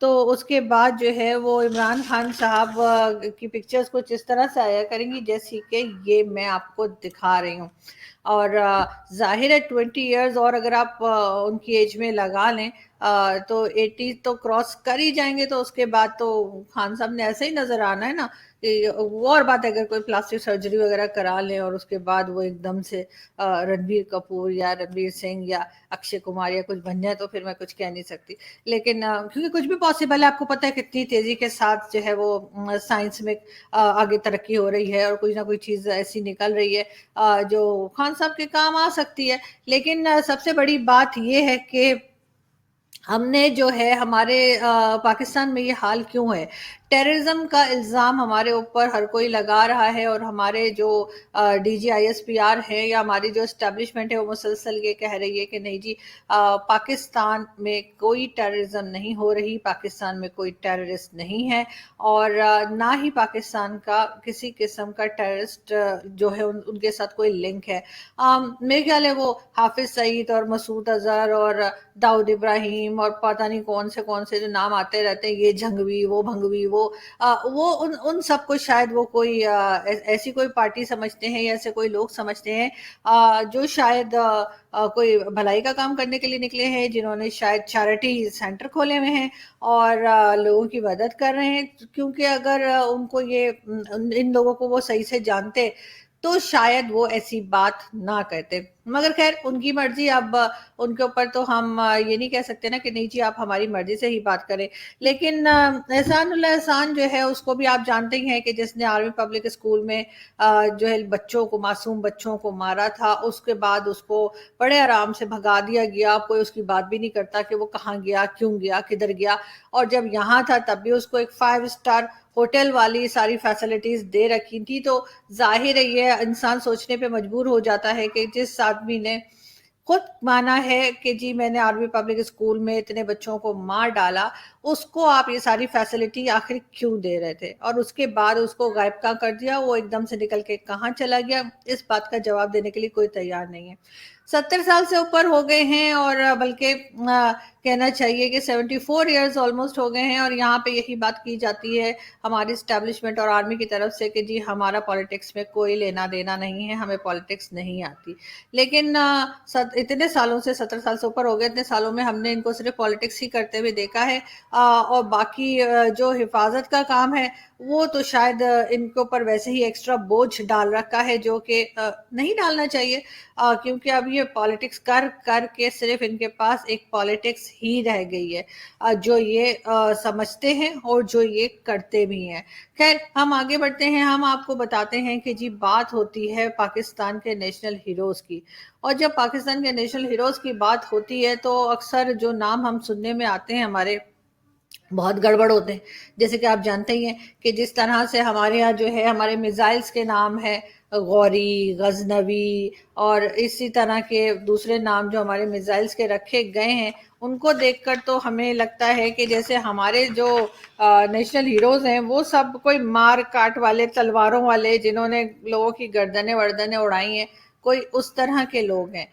تو اس کے بعد جو ہے وہ عمران خان صاحب کی پکچرز کچھ اس طرح سے آیا کریں گی جیسی کہ یہ میں آپ کو دکھا رہی ہوں. اور ظاہر ہے 20 ایئرز اور اگر آپ ان کی ایج میں لگا لیں تو 80 تو کراس کر ہی جائیں گے, تو اس کے بعد تو خان صاحب نے ایسے ہی نظر آنا ہے نا. وہ اور بات ہے اگر کوئی پلاسٹک سرجری وغیرہ کرا لیں اور اس کے بعد وہ ایک دم سے رنبیر کپور یا رنبیر سنگھ یا اکشے کمار یا کچھ بن جائے تو پھر میں کچھ کہہ نہیں سکتی. لیکن کیونکہ کچھ بھی پاسبل ہے, آپ کو پتہ ہے کتنی تیزی کے ساتھ جو ہے وہ سائنس میں آگے ترقی ہو رہی ہے اور کوئی نہ کوئی چیز ایسی نکل رہی ہے جو خان صاحب کے کام آ سکتی ہے. لیکن سب سے بڑی بات یہ ہے کہ ہم نے جو ہے ہمارے پاکستان میں یہ حال کیوں ہے. ٹیررزم کا الزام ہمارے اوپر ہر کوئی لگا رہا ہے, اور ہمارے جو D G I S P R ہے یا ہماری جو اسٹیبلشمنٹ ہے وہ مسلسل یہ کہہ رہی ہے کہ نہیں جی پاکستان میں کوئی ٹیررزم نہیں ہو رہی, پاکستان میں کوئی ٹیررسٹ نہیں ہے, اور نہ ہی پاکستان کا کسی قسم کا ٹیررسٹ جو ہے ان کے ساتھ کوئی لنک ہے. میرے خیال ہے وہ حافظ سعید اور مسعود اظہر اور داؤد ابراہیم اور پتہ نہیں کون سے جو نام آتے رہتے ہیں, یہ جھنگوی وہ بھنگوی وہ ان سب کو شاید وہ کوئی ایسی کوئی پارٹی سمجھتے ہیں یا ایسے کوئی لوگ سمجھتے ہیں جو شاید کوئی بھلائی کا کام کرنے کے لیے نکلے ہیں, جنہوں نے شاید چیریٹی سینٹر کھولے ہوئے ہیں اور لوگوں کی مدد کر رہے ہیں. کیونکہ اگر ان کو یہ ان لوگوں کو وہ صحیح سے جانتے تو شاید وہ ایسی بات نہ کرتے. مگر خیر ان کی مرضی, اب ان کے اوپر تو ہم یہ نہیں کہہ سکتے نا کہ نہیں جی آپ ہماری مرضی سے ہی بات کریں. لیکن احسان اللہ احسان جو ہے اس کو بھی آپ جانتے ہی ہیں کہ جس نے آرمی پبلک اسکول میں جو ہے بچوں کو, معصوم بچوں کو مارا تھا, اس کے بعد اس کو بڑے آرام سے بھگا دیا گیا, کوئی اس کی بات بھی نہیں کرتا کہ وہ کہاں گیا, کیوں گیا, کدھر گیا. اور جب یہاں تھا تب بھی اس کو ایک 5 اسٹار ہوٹل والی ساری فیسلٹیز دے رکھی تھی. تو ظاہر ہے یہ انسان سوچنے پہ مجبور ہو جاتا ہے کہ جس آدمی نے خود مانا ہے کہ جی میں نے آرمی پبلک اسکول میں اتنے بچوں کو مار ڈالا, اس کو آپ یہ ساری فیسلٹی آخر کیوں دے رہے تھے, اور اس کے بعد اس کو غائب کہاں کر دیا, وہ ایک دم سے نکل کے کہاں چلا گیا, اس بات کا جواب دینے کے لیے کوئی تیار نہیں ہے. 70 سال سے اوپر ہو گئے ہیں, اور بلکہ کہنا چاہیے کہ 74 ایئرز آلموسٹ ہو گئے ہیں, اور یہاں پہ یہی بات کی جاتی ہے ہماری اسٹیبلشمنٹ اور آرمی کی طرف سے کہ جی ہمارا پالیٹکس میں کوئی لینا دینا نہیں ہے, ہمیں پالیٹکس نہیں آتی. لیکن اتنے سالوں سے 70 سال سے اوپر ہو گئے, اتنے سالوں میں ہم نے ان کو صرف پالیٹکس ہی کرتے ہوئے دیکھا ہے, اور باقی جو حفاظت کا کام ہے وہ تو شاید ان کے اوپر ویسے ہی ایکسٹرا بوجھ ڈال رکھا ہے جو کہ نہیں ڈالنا چاہیے, کیونکہ اب یہ پالیٹکس کر کر کے صرف ان کے پاس ایک پالیٹکس ہی رہ گئی ہے جو یہ سمجھتے ہیں اور جو یہ کرتے بھی ہیں. خیر ہم آگے بڑھتے ہیں, ہم آپ کو بتاتے ہیں کہ جی بات ہوتی ہے پاکستان کے نیشنل ہیروز کی, اور جب پاکستان کے نیشنل ہیروز کی بات ہوتی ہے تو اکثر جو نام ہم سننے میں آتے ہیں ہمارے بہت گڑبڑ ہوتے ہیں. جیسے کہ آپ جانتے ہی ہیں کہ جس طرح سے ہمارے ہاں جو ہے ہمارے میزائلز کے نام ہے غوری, غزنوی, اور اسی طرح کے دوسرے نام جو ہمارے میزائلز کے رکھے گئے ہیں, ان کو دیکھ کر تو ہمیں لگتا ہے کہ جیسے ہمارے جو نیشنل ہیروز ہیں وہ سب کوئی مار کاٹ والے, تلواروں والے, جنہوں نے لوگوں کی گردنیں وردنیں اڑائی ہیں, کوئی اس طرح کے لوگ ہیں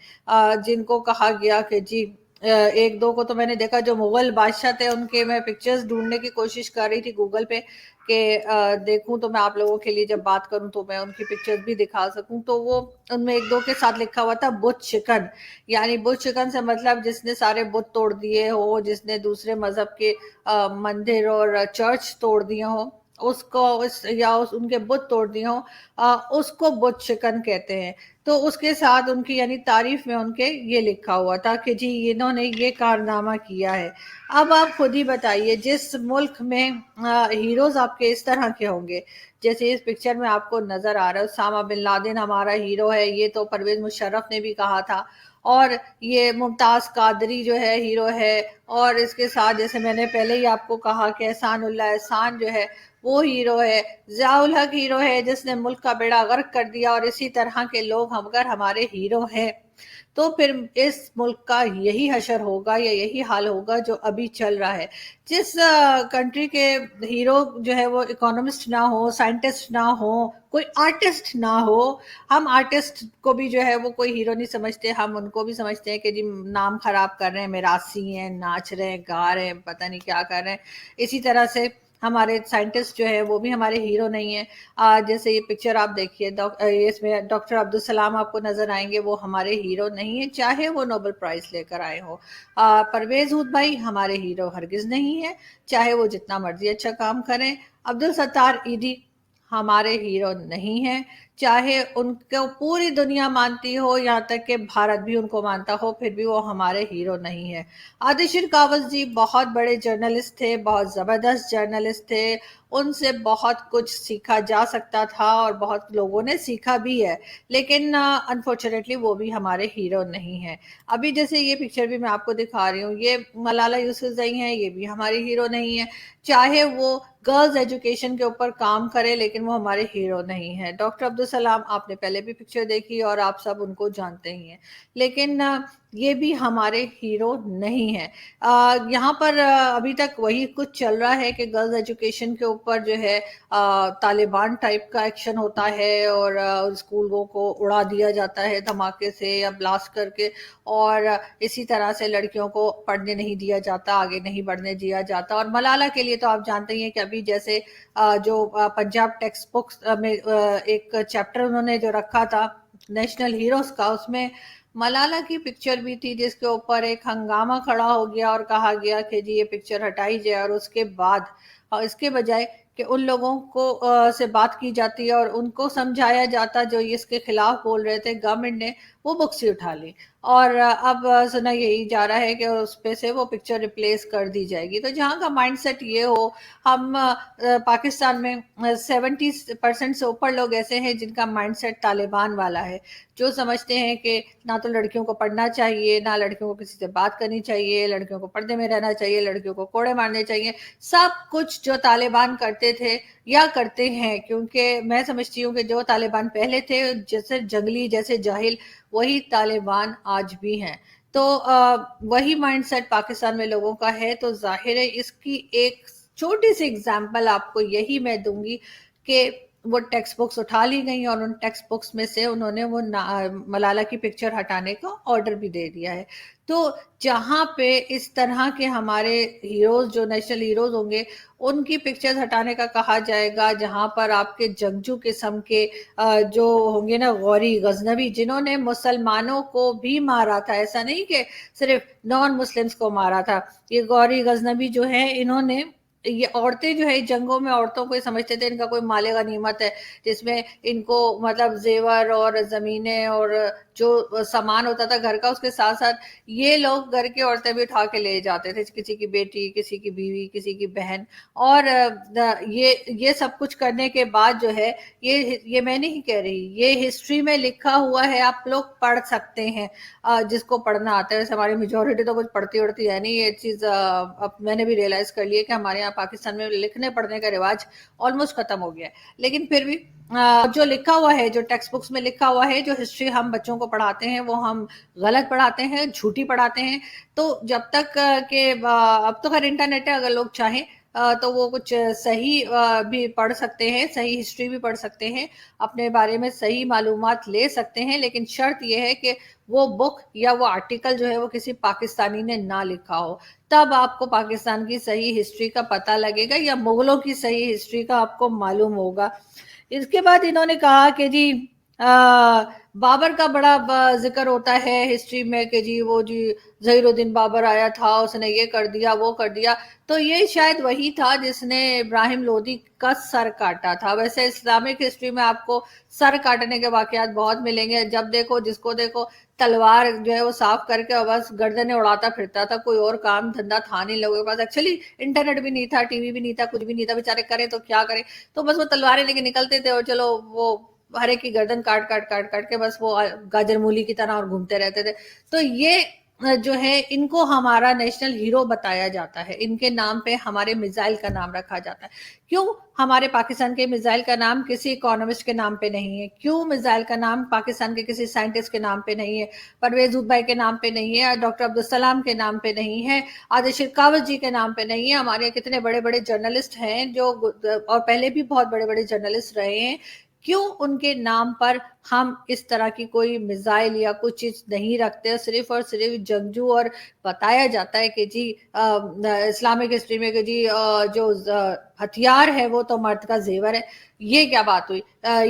جن کو کہا گیا کہ جی ایک دو کو تو میں نے دیکھا جو مغل بادشاہ تھے, ان کے میں پکچرز ڈھونڈنے کی کوشش کر رہی تھی گوگل پہ کہ دیکھوں تو میں آپ لوگوں کے لیے جب بات کروں تو میں ان کی پکچرز بھی دکھا سکوں. تو وہ ان میں ایک دو کے ساتھ لکھا ہوا تھا بت شکن, یعنی بت شکن سے مطلب جس نے سارے بت توڑ دیے ہو, جس نے دوسرے مذہب کے مندر اور چرچ توڑ دیے ہوں اس کو, یا ان کے بت توڑ دیے ہوں, اس کو بت شکن کہتے ہیں. تو اس کے ساتھ ان کی یعنی تعریف میں ان کے یہ لکھا ہوا تھا کہ جی انہوں نے یہ کارنامہ کیا ہے. اب آپ خود ہی بتائیے جس ملک میں ہیروز آپ کے اس طرح کے ہوں گے, جیسے اس پکچر میں آپ کو نظر آ رہا ہے اسامہ بن لادن ہمارا ہیرو ہے, یہ تو پرویز مشرف نے بھی کہا تھا, اور یہ ممتاز قادری جو ہے ہیرو ہے, اور اس کے ساتھ جیسے میں نے پہلے ہی آپ کو کہا کہ احسان اللہ احسان جو ہے وہ ہیرو ہے, ضیاء الحق ہیرو ہے جس نے ملک کا بیڑا غرق کر دیا, اور اسی طرح کے لوگ اگر ہمارے ہیرو ہیں تو پھر اس ملک کا یہی حشر ہوگا یا یہی حال ہوگا جو ابھی چل رہا ہے. جس کنٹری کے ہیرو جو ہے وہ اکانومسٹ نہ ہو, سائنٹسٹ نہ ہو, کوئی آرٹسٹ نہ ہو. ہم آرٹسٹ کو بھی جو ہے وہ کوئی ہیرو نہیں سمجھتے, ہم ان کو بھی سمجھتے ہیں کہ جی نام خراب کر رہے ہیں, میراثی ہیں, ناچ رہے ہیں, گا رہے ہیں, پتہ نہیں کیا کر رہے ہیں. اسی طرح سے ہمارے سائنٹسٹ جو ہے وہ بھی ہمارے ہیرو نہیں ہیں. جیسے یہ پکچر آپ دیکھیے, اس میں ڈاکٹر عبدالسلام آپ کو نظر آئیں گے, وہ ہمارے ہیرو نہیں ہیں, چاہے وہ نوبل پرائز لے کر آئے ہوں. پرویز ہود بھائی ہمارے ہیرو ہرگز نہیں ہے, چاہے وہ جتنا مرضی اچھا کام کریں. عبدالستار ایدھی ہمارے ہیرو نہیں ہیں, چاہے ان کو پوری دنیا مانتی ہو, یہاں تک کہ بھارت بھی ان کو مانتا ہو, پھر بھی وہ ہمارے ہیرو نہیں ہے. عادشیر کاوث جی بہت بڑے جرنلسٹ تھے, بہت زبردست جرنلسٹ تھے, ان سے بہت کچھ سیکھا جا سکتا تھا اور بہت لوگوں نے سیکھا بھی ہے, لیکن انفارچونیٹلی وہ بھی ہمارے ہیرو نہیں ہیں. ابھی جیسے یہ پکچر بھی میں آپ کو دکھا رہی ہوں, یہ ملالہ یوسفزئی ہیں, یہ بھی ہماری ہیرو نہیں ہے, چاہے وہ گرلز ایجوکیشن کے اوپر کام کرے, لیکن وہ ہمارے ہیرو نہیں ہے. ڈاکٹر عبدالسلام آپ نے پہلے بھی پکچر دیکھی اور آپ سب ان کو جانتے ہی ہیں, لیکن یہ بھی ہمارے ہیرو نہیں ہے. یہاں پر ابھی تک وہی کچھ چل رہا ہے کہ گرلز ایجوکیشن کے اوپر جو ہے طالبان ٹائپ کا ایکشن ہوتا ہے, اور اسکولوں کو اڑا دیا جاتا ہے دھماکے سے یا بلاسٹ کر کے, اور اسی طرح سے لڑکیوں کو پڑھنے نہیں دیا جاتا, آگے نہیں بڑھنے دیا جاتا. اور ملالہ کے لیے تو آپ جانتے ہی ہیں کہ ابھی جیسے جو پنجاب ٹیکسٹ بکس میں ایک چیپٹر انہوں نے جو رکھا تھا نیشنل ہیروز کا, اس میں ملالہ کی پکچر بھی تھی, جس کے اوپر ایک ہنگامہ کھڑا ہو گیا اور کہا گیا کہ جی یہ پکچر ہٹائی جائے, اور اس کے بعد اس کے بجائے کہ ان لوگوں کو سے بات کی جاتی اور ان کو سمجھایا جاتا جو اس کے خلاف بول رہے تھے, گورنمنٹ نے وہ بکس ہی اٹھا لی, اور اب سنا یہی جا رہا ہے کہ اس پہ سے وہ پکچر ریپلیس کر دی جائے گی. تو جہاں کا مائنڈ سیٹ یہ ہو, ہم پاکستان میں 70% سے اوپر لوگ ایسے ہیں جن کا مائنڈ سیٹ طالبان والا ہے, جو سمجھتے ہیں کہ نہ تو لڑکیوں کو پڑھنا چاہیے, نہ لڑکیوں کو کسی سے بات کرنی چاہیے, لڑکیوں کو پردے میں رہنا چاہیے, لڑکیوں کو کوڑے مارنے چاہیے. سب کچھ جو طالبان کرتے تھے یا کرتے ہیں, کیونکہ میں سمجھتی ہوں کہ جو طالبان پہلے تھے جیسے جنگلی, جیسے جاہل, وہی طالبان آج بھی ہیں. تو وہی مائنڈ سیٹ پاکستان میں لوگوں کا ہے. تو ظاہر ہے اس کی ایک چھوٹی سی اگزامپل آپ کو یہی میں دوں گی کہ وہ ٹیکسٹ بکس اٹھا لی گئی, اور ان ٹیکسٹ بکس میں سے انہوں نے وہ ملالہ کی پکچر ہٹانے کا آرڈر بھی دے دیا ہے. تو جہاں پہ اس طرح کے ہمارے ہیروز جو نیشنل ہیروز ہوں گے ان کی پکچرز ہٹانے کا کہا جائے گا, جہاں پر آپ کے جنگجو قسم کے جو ہوں گے نا, غوری غزنوی, جنہوں نے مسلمانوں کو بھی مارا تھا, ایسا نہیں کہ صرف نان مسلمز کو مارا تھا. یہ غوری غزنوی جو ہے, انہوں نے, یہ عورتیں جو ہے جنگوں میں عورتوں کو سمجھتے تھے ان کا کوئی مال غنیمت ہے, جس میں ان کو مطلب زیور اور زمینیں اور جو سامان ہوتا تھا گھر کا, اس کے ساتھ ساتھ یہ لوگ گھر کی عورتیں بھی اٹھا کے لے جاتے تھے, کسی کی بیٹی, کسی کی بیوی, کسی کی بہن. اور یہ سب کچھ کرنے کے بعد جو ہے, یہ میں نہیں کہہ رہی, یہ ہسٹری میں لکھا ہوا ہے, آپ لوگ پڑھ سکتے ہیں جس کو پڑھنا آتا ہے. ویسے ہماری میجورٹی تو کچھ پڑھتی اڑتی ہے نہیں, یہ چیز اب میں نے بھی ریئلائز کر لی ہے کہ ہمارے یہاں پاکستان میں لکھنے پڑھنے کا رواج آلموسٹ ختم ہو گیا ہے. لیکن پھر بھی جو لکھا ہوا ہے, جو ٹیکسٹ بکس میں لکھا ہوا ہے, جو ہسٹری ہم بچوں کو پڑھاتے ہیں, وہ ہم غلط پڑھاتے ہیں, جھوٹی پڑھاتے ہیں. تو جب تک کہ اب تو خیر انٹرنیٹ ہے, اگر لوگ چاہیں تو وہ کچھ صحیح بھی پڑھ سکتے ہیں, صحیح ہسٹری بھی پڑھ سکتے ہیں, اپنے بارے میں صحیح معلومات لے سکتے ہیں. لیکن شرط یہ ہے کہ وہ بک یا وہ آرٹیکل جو ہے وہ کسی پاکستانی نے نہ لکھا ہو, تب آپ کو پاکستان کی صحیح ہسٹری کا پتہ لگے گا, یا مغلوں کی صحیح ہسٹری کا آپ کو معلوم ہوگا. اس کے بعد انہوں نے کہا کہ جی بابر کا بڑا ذکر ہوتا ہے ہسٹری میں کہ جی وہ جی ظہیر الدین بابر آیا تھا, اس نے یہ کر دیا, وہ کر دیا. تو یہ شاید وہی تھا جس نے ابراہیم لودھی کا سر کاٹا تھا. ویسے اسلامک ہسٹری میں آپ کو سر کاٹنے کے واقعات بہت ملیں گے, جب دیکھو جس کو دیکھو تلوار جو ہے وہ صاف کر کے بس گردنیں اڑاتا پھرتا تھا, کوئی اور کام دھندا تھا نہیں لوگوں کے پاس. ایکچولی انٹرنیٹ بھی نہیں تھا, ٹی وی بھی نہیں تھا, کچھ بھی نہیں تھا, بیچارے کرے تو کیا کرے, تو بس وہ تلواریں لے کے نکلتے تھے, اور چلو وہ ہر ایک کی گردن کاٹ کاٹ کاٹ کاٹ کے بس وہ گاجر مولی کی طرح اور گھومتے رہتے تھے. تو یہ جو ہے ان کو ہمارا نیشنل ہیرو بتایا جاتا ہے، ان کے نام پہ ہمارے میزائل کا نام رکھا جاتا ہے. کیوں ہمارے پاکستان کے میزائل کا نام کسی اکانومسٹ کے نام پہ نہیں ہے؟ کیوں میزائل کا نام پاکستان کے کسی سائنٹسٹ کے نام پہ نہیں ہے، پرویز بھائی کے نام پہ نہیں ہے، ڈاکٹر عبدالسلام کے نام پہ نہیں ہے، عادل شرکاوت جی کے نام پہ نہیں ہے؟ ہمارے کتنے بڑے بڑے جرنلسٹ ہیں جو، اور پہلے بھی بہت بڑے بڑے جرنلسٹ رہے ہیں، کیوں ان کے نام پر ہم اس طرح کی کوئی میزائل یا کچھ چیز نہیں رکھتے؟ صرف اور صرف جنگجو، اور بتایا جاتا ہے کہ جی اسلامک ہسٹری میں کہ جی جو ہتھیار ہے وہ تو مرد کا زیور ہے. یہ کیا بات ہوئی؟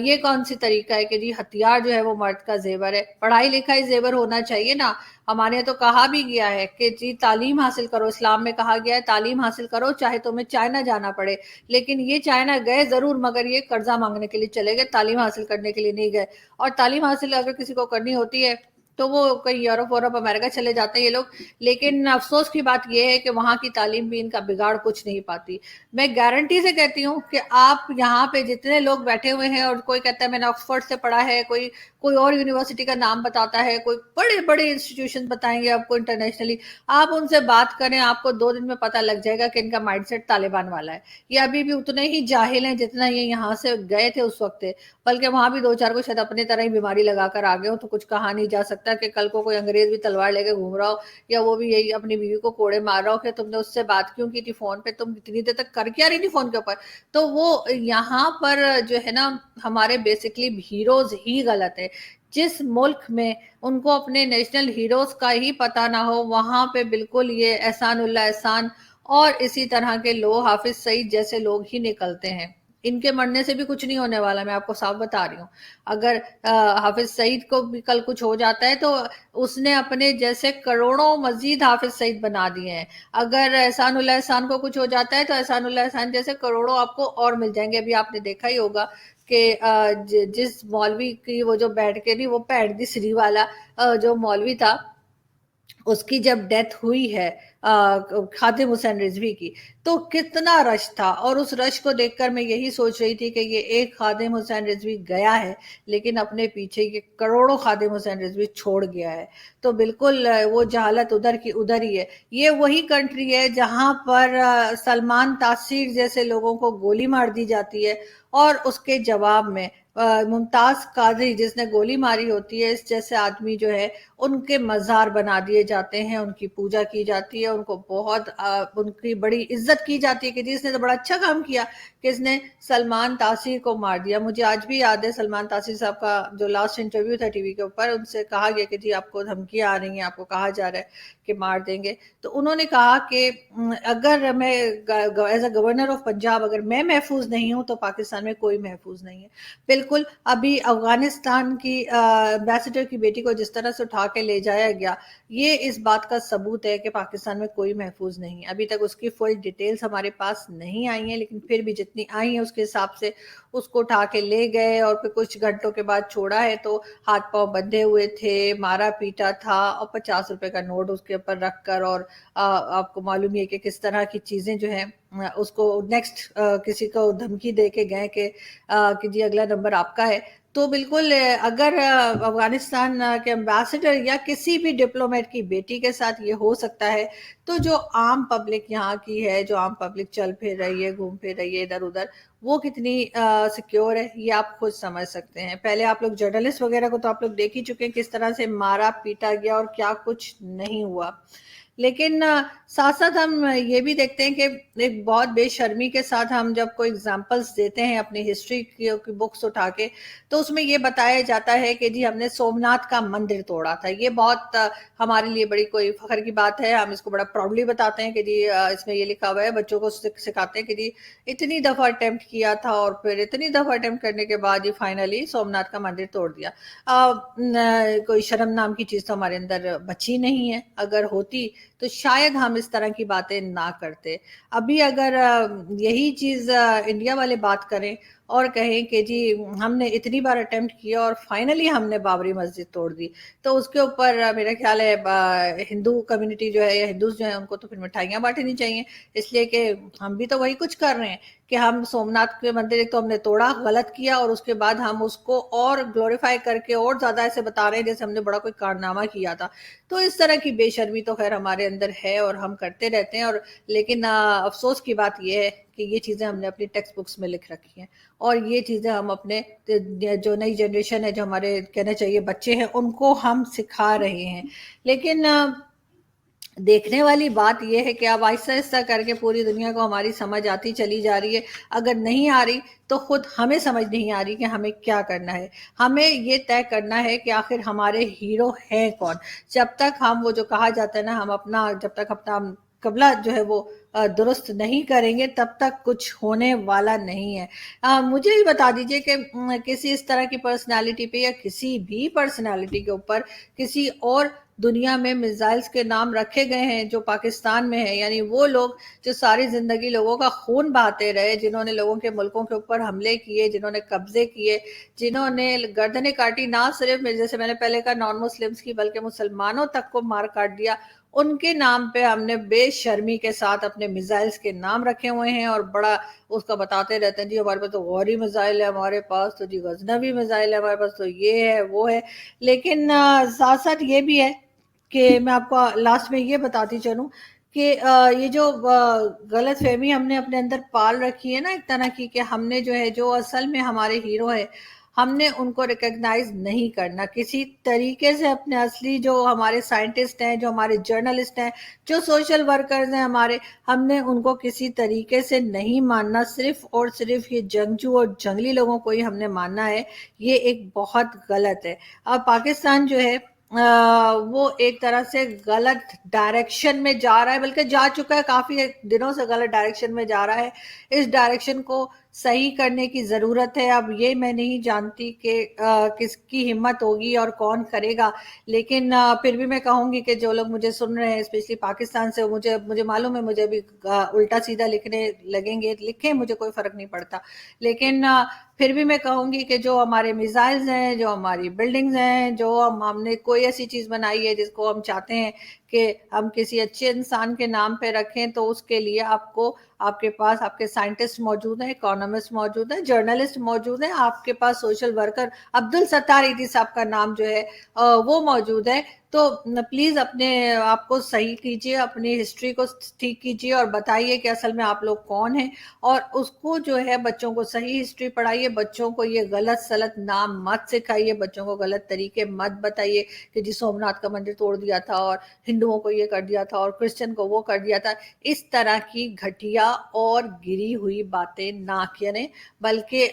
یہ کون سی طریقہ ہے کہ جی ہتھیار جو ہے وہ مرد کا زیور ہے؟ پڑھائی لکھائی زیور ہونا چاہیے نا. ہمارے تو کہا بھی گیا ہے کہ جی تعلیم حاصل کرو، اسلام میں کہا گیا ہے تعلیم حاصل کرو چاہے تمہیں چائنا جانا پڑے. لیکن یہ چائنا گئے ضرور، مگر یہ قرضہ مانگنے کے لیے چلے گئے، تعلیم حاصل کرنے کے لیے نہیں گئے. اور تعلیم حاصل اگر کسی کو کرنی ہوتی ہے تو وہ کہیں یورپ امریکہ چلے جاتے ہیں یہ لوگ. لیکن افسوس کی بات یہ ہے کہ وہاں کی تعلیم بھی ان کا بگاڑ کچھ نہیں پاتی. میں گارنٹی سے کہتی ہوں کہ آپ یہاں پہ جتنے لوگ بیٹھے ہوئے ہیں، اور کوئی کہتا ہے میں نے آکسفورڈ سے پڑھا ہے، کوئی اور یونیورسٹی کا نام بتاتا ہے، کوئی بڑے بڑے انسٹیٹیوشن بتائیں گے آپ کو انٹرنیشنلی، آپ ان سے بات کریں، آپ کو 2 دن میں پتہ لگ جائے گا کہ ان کا مائنڈ سیٹ طالبان والا ہے. یہ ابھی بھی اتنے ہی جاہل ہیں جتنا یہ یہاں سے گئے تھے اس وقت، بلکہ وہاں بھی 2-4 کو شاید اپنے طرح ہی بیماری لگا کر آ گئے ہو. تو کچھ کہا نہیں جا سکتا کہ کل کو کوئی انگریز بھی تلوار لے کے گھوم رہا ہو، یا وہ بھی یہی اپنی بیوی کو کوڑے مار رہا ہو کہ تم نے اس سے بات کیوں کی تھی فون پہ، تم اتنی دیر تک کر کیا رہی تھی فون کے اوپر. تو وہ یہاں پر جو ہے نا ہمارے بیسکلی ہیروز ہی غلط ہے. جس ملک میں ان کو اپنے نیشنل ہیروز کا ہی پتہ نہ ہو، وہاں پہ بالکل یہ احسان اللہ احسان اور اسی طرح کے لوگ، حافظ سعید جیسے لوگ ہی نکلتے ہیں. ان کے مرنے سے بھی کچھ نہیں ہونے والا، میں آپ کو صاف بتا رہی ہوں. اگر حافظ سعید کو بھی کل کچھ ہو جاتا ہے تو اس نے اپنے جیسے کروڑوں مزید حافظ سعید بنا دیے ہیں. اگر احسان اللہ احسان کو کچھ ہو جاتا ہے تو احسان اللہ احسان جیسے کروڑوں آپ کو اور مل جائیں گے. ابھی آپ نے دیکھا ہی ہوگا کہ جس مولوی کی وہ جو بیٹھ کے نہیں، وہ پیڑ دی سری والا جو مولوی تھا، اس کی جب ڈیتھ ہوئی ہے خادم حسین رضوی کی، تو کتنا رش تھا. اور اس رش کو دیکھ کر میں یہی سوچ رہی تھی کہ یہ ایک خادم حسین رضوی گیا ہے لیکن اپنے پیچھے یہ کروڑوں خادم حسین رضوی چھوڑ گیا ہے. تو بالکل وہ جہالت ادھر کی ادھر ہی ہے. یہ وہی کنٹری ہے جہاں پر سلمان تاثیر جیسے لوگوں کو گولی مار دی جاتی ہے، اور اس کے جواب میں ممتاز قادری جس نے گولی ماری ہوتی ہے، اس جیسے آدمی جو ہے ان کے مزار بنا دیے جاتے ہیں، ان کی پوجا کی جاتی ہے، ان کو بہت ان کی بڑی عزت کی جاتی ہے کہ جس نے تو بڑا اچھا کام کیا کہ اس نے سلمان تاثیر کو مار دیا. مجھے آج بھی یاد ہے سلمان تاثیر صاحب کا جو لاسٹ انٹرویو تھا ٹی وی کے اوپر، ان سے کہا گیا کہ جی آپ کو دھمکیاں آ رہی ہیں، آپ کو کہا جا رہا ہے کہ مار دیں گے. تو انہوں نے کہا کہ اگر میں as a governor of Punjab اگر میں محفوظ نہیں ہوں تو پاکستان میں کوئی محفوظ نہیں ہے. بالکل ابھی افغانستان کی ایمبیسڈر کی بیٹی کو جس طرح سے اٹھا کے لے جایا گیا، یہ اس بات کا ثبوت ہے کہ پاکستان میں کوئی محفوظ نہیں ہے. ابھی تک اس کی فل ڈیٹیلز ہمارے پاس نہیں آئی ہیں، لیکن پھر بھی جتنی آئی ہیں اس کے حساب سے اس کو اٹھا کے لے گئے، اور پھر کچھ گھنٹوں کے بعد چھوڑا ہے تو ہاتھ پاؤں بندھے ہوئے تھے، مارا پیٹا تھا، اور 50 روپے کا نوٹ اس کے اوپر رکھ کر، اور آپ کو معلوم ہے کہ کس طرح کی چیزیں جو ہیں اس کو نیکسٹ کسی کو دھمکی دے کے گئے کہ جی اگلا نمبر آپ کا ہے. تو بالکل اگر افغانستان کے امبیسڈر یا کسی بھی ڈپلومیٹ کی بیٹی کے ساتھ یہ ہو سکتا ہے، تو جو عام پبلک یہاں کی ہے، جو عام پبلک چل پھر رہی ہے، گھوم پھر رہی ہے ادھر ادھر، وہ کتنی سیکیور ہے یہ آپ خود سمجھ سکتے ہیں. پہلے آپ لوگ جرنلسٹ وغیرہ کو تو آپ لوگ دیکھ ہی چکے ہیں کس طرح سے مارا پیٹا گیا اور کیا کچھ نہیں ہوا. لیکن ساتھ ساتھ ہم یہ بھی دیکھتے ہیں کہ ایک بہت بے شرمی کے ساتھ ہم جب کوئی اگزامپلس دیتے ہیں اپنی ہسٹری کی بکس اٹھا کے، تو اس میں یہ بتایا جاتا ہے کہ جی ہم نے سومناتھ کا مندر توڑا تھا. یہ بہت ہمارے لیے بڑی کوئی فخر کی بات ہے. ہم اس کو بڑا پراؤڈلی بتاتے ہیں کہ جی اس میں یہ لکھا ہوا ہے، بچوں کو سکھاتے ہیں کہ جی اتنی دفعہ اٹیمپٹ کیا تھا اور پھر اتنی دفعہ اٹیمپٹ کرنے کے بعد یہ فائنلی سومناتھ کا مندر توڑ دیا. کوئی شرم نام کی چیز تو ہمارے اندر بچی نہیں ہے. اگر ہوتی تو شاید ہم اس طرح کی باتیں نہ کرتے. ابھی اگر یہی چیز انڈیا والے بات کریں اور کہیں کہ جی ہم نے اتنی بار اٹیمپٹ کیا اور فائنلی ہم نے بابری مسجد توڑ دی، تو اس کے اوپر میرا خیال ہے ہندو کمیونٹی جو ہے یا ہندوز جو ہیں ان کو تو پھر مٹھائیاں بانٹنی چاہیے، اس لیے کہ ہم بھی تو وہی کچھ کر رہے ہیں کہ ہم سومناتھ کے مندر ایک تو ہم نے توڑا، غلط کیا، اور اس کے بعد ہم اس کو اور گلوریفائی کر کے اور زیادہ ایسے بتا رہے ہیں جیسے ہم نے بڑا کوئی کارنامہ کیا تھا۔ تو اس طرح کی بے شرمی تو خیر ہمارے اندر ہے اور ہم کرتے رہتے ہیں، اور لیکن افسوس کی بات یہ ہے کہ یہ چیزیں ہم نے اپنی ٹیکسٹ بکس میں لکھ رکھی ہیں، اور یہ چیزیں ہم اپنے جو نئی جنریشن ہے، جو ہمارے کہنا چاہیے بچے ہیں، ان کو ہم سکھا رہے ہیں۔ لیکن دیکھنے والی بات یہ ہے کہ اب آہستہ آہستہ کر کے پوری دنیا کو ہماری سمجھ آتی چلی جا رہی ہے، اگر نہیں آ رہی تو خود ہمیں سمجھ نہیں آ رہی کہ ہمیں کیا کرنا ہے۔ ہمیں یہ طے کرنا ہے کہ آخر ہمارے ہیرو ہیں کون۔ جب تک ہم وہ جو کہا جاتا ہے نا، ہم اپنا جب تک اپنا قبلہ جو ہے وہ درست نہیں کریں گے تب تک کچھ ہونے والا نہیں ہے۔ مجھے ہی بتا دیجئے کہ کسی اس طرح کی پرسنالٹی پہ یا کسی بھی پرسنالٹی کے اوپر کسی اور دنیا میں میزائلز کے نام رکھے گئے ہیں جو پاکستان میں ہیں، یعنی وہ لوگ جو ساری زندگی لوگوں کا خون بہاتے رہے، جنہوں نے لوگوں کے ملکوں کے اوپر حملے کیے، جنہوں نے قبضے کیے، جنہوں نے گردنیں کاٹی، نہ صرف جیسے میں نے پہلے کہا نان مسلمز کی بلکہ مسلمانوں تک کو مار کاٹ دیا، ان کے نام پہ ہم نے بے شرمی کے ساتھ اپنے میزائلز کے نام رکھے ہوئے ہیں، اور بڑا اس کا بتاتے رہتے ہیں جی ہمارے پاس تو غوری میزائل ہے، ہمارے پاس تو جی غزنوی میزائل ہے، ہمارے پاس تو یہ ہے وہ ہے۔ لیکن ساتھ ساتھ یہ بھی ہے کہ میں آپ کو لاسٹ میں یہ بتاتی چلوں کہ یہ جو غلط فہمی ہم نے اپنے اندر پال رکھی ہے نا ایک طرح کی، کہ ہم نے جو ہے جو اصل میں ہمارے ہیرو ہے ہم نے ان کو ریکگنائز نہیں کرنا کسی طریقے سے، اپنے اصلی جو ہمارے سائنٹسٹ ہیں، جو ہمارے جرنلسٹ ہیں، جو سوشل ورکرز ہیں ہمارے، ہم نے ان کو کسی طریقے سے نہیں ماننا، صرف اور صرف یہ جنگجو اور جنگلی لوگوں کو ہی ہم نے ماننا ہے۔ یہ ایک بہت غلط ہے۔ اب پاکستان جو ہے وہ ایک طرح سے غلط ڈائریکشن میں جا رہا ہے، بلکہ جا چکا ہے، کافی دنوں سے غلط ڈائریکشن میں جا رہا ہے۔ اس ڈائریکشن کو صحیح کرنے کی ضرورت ہے۔ اب یہ میں نہیں جانتی کہ کس کی ہمت ہوگی اور کون کرے گا، لیکن پھر بھی میں کہوں گی کہ جو لوگ مجھے سن رہے ہیں اسپیشلی پاکستان سے، مجھے معلوم ہے مجھے بھی الٹا سیدھا لکھنے لگیں گے، لکھیں، مجھے کوئی فرق نہیں پڑتا، لیکن پھر بھی میں کہوں گی کہ جو ہمارے میزائلز ہیں، جو ہماری بلڈنگز ہیں، جو ہم نے کوئی ایسی چیز بنائی ہے جس کو ہم چاہتے ہیں کہ ہم کسی اچھے انسان کے نام پہ رکھیں، تو اس کے لیے آپ کے پاس آپ کے سائنٹسٹ موجود ہیں، اکانومسٹ موجود ہیں، جرنلسٹ موجود ہیں، آپ کے پاس سوشل ورکر عبدالستار ایدھی صاحب کا نام جو ہے وہ موجود ہے۔ تو پلیز اپنے آپ کو صحیح کیجئے، اپنی ہسٹری کو ٹھیک کیجئے اور بتائیے کہ اصل میں آپ لوگ کون ہیں، اور اس کو جو ہے بچوں کو صحیح ہسٹری پڑھائیے، بچوں کو یہ غلط سلط نام مت سکھائیے، بچوں کو غلط طریقے مت بتائیے کہ جی سومناتھ کا مندر توڑ دیا تھا اور ہندوؤں کو یہ کر دیا تھا اور کرسچن کو وہ کر دیا تھا۔ اس طرح کی گھٹیا اور گری ہوئی باتیں نہ کریں، بلکہ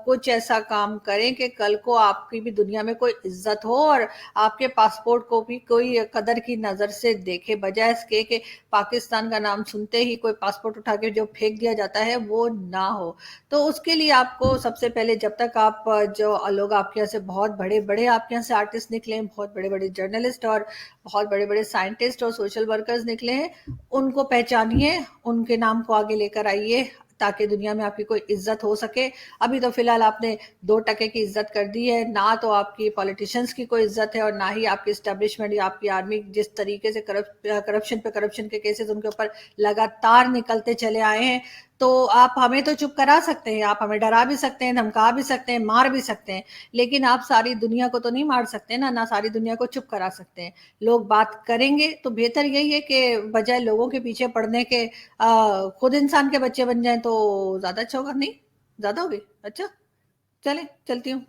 کچھ ایسا کام کریں کہ کل کو آپ کی بھی دنیا میں کوئی عزت ہو اور آپ کے پاسپورٹ کو بھی کوئی قدر کی نظر سے دیکھے، بجائے اس کے کہ پاکستان کا نام سنتے ہی کوئی پاسپورٹ اٹھا کے جو پھینک دیا جاتا ہے وہ نہ ہو۔ تو اس کے لیے آپ کو سب سے پہلے، جب تک آپ جو لوگ آپ کے یہاں سے بہت بڑے بڑے آپ کے یہاں سے آرٹسٹ نکلے ہیں، بہت بڑے بڑے جرنلسٹ اور بہت بڑے بڑے سائنٹسٹ اور سوشل ورکرز نکلے ہیں، ان کو پہچانیے، ان کے نام کو آگے لے کر آئیے تاکہ دنیا میں آپ کی کوئی عزت ہو سکے۔ ابھی تو فی الحال آپ نے 2% کی عزت کر دی ہے، نہ تو آپ کی پولیٹیشنز کی کوئی عزت ہے اور نہ ہی آپ کی اسٹیبلشمنٹ یا آپ کی آرمی جس طریقے سے کرپشن کے کیسز ان کے اوپر لگاتار نکلتے چلے آئے ہیں۔ تو آپ ہمیں تو چپ کرا سکتے ہیں، آپ ہمیں ڈرا بھی سکتے ہیں، دھمکا بھی سکتے ہیں، مار بھی سکتے ہیں، لیکن آپ ساری دنیا کو تو نہیں مار سکتے نا، نہ ساری دنیا کو چپ کرا سکتے ہیں۔ لوگ بات کریں گے تو بہتر یہی ہے کہ بجائے لوگوں کے پیچھے پڑنے کے خود انسان کے بچے بن جائیں تو زیادہ اچھا ہوگا۔ نہیں زیادہ ہوگی؟ اچھا چلیں، چلتی ہوں۔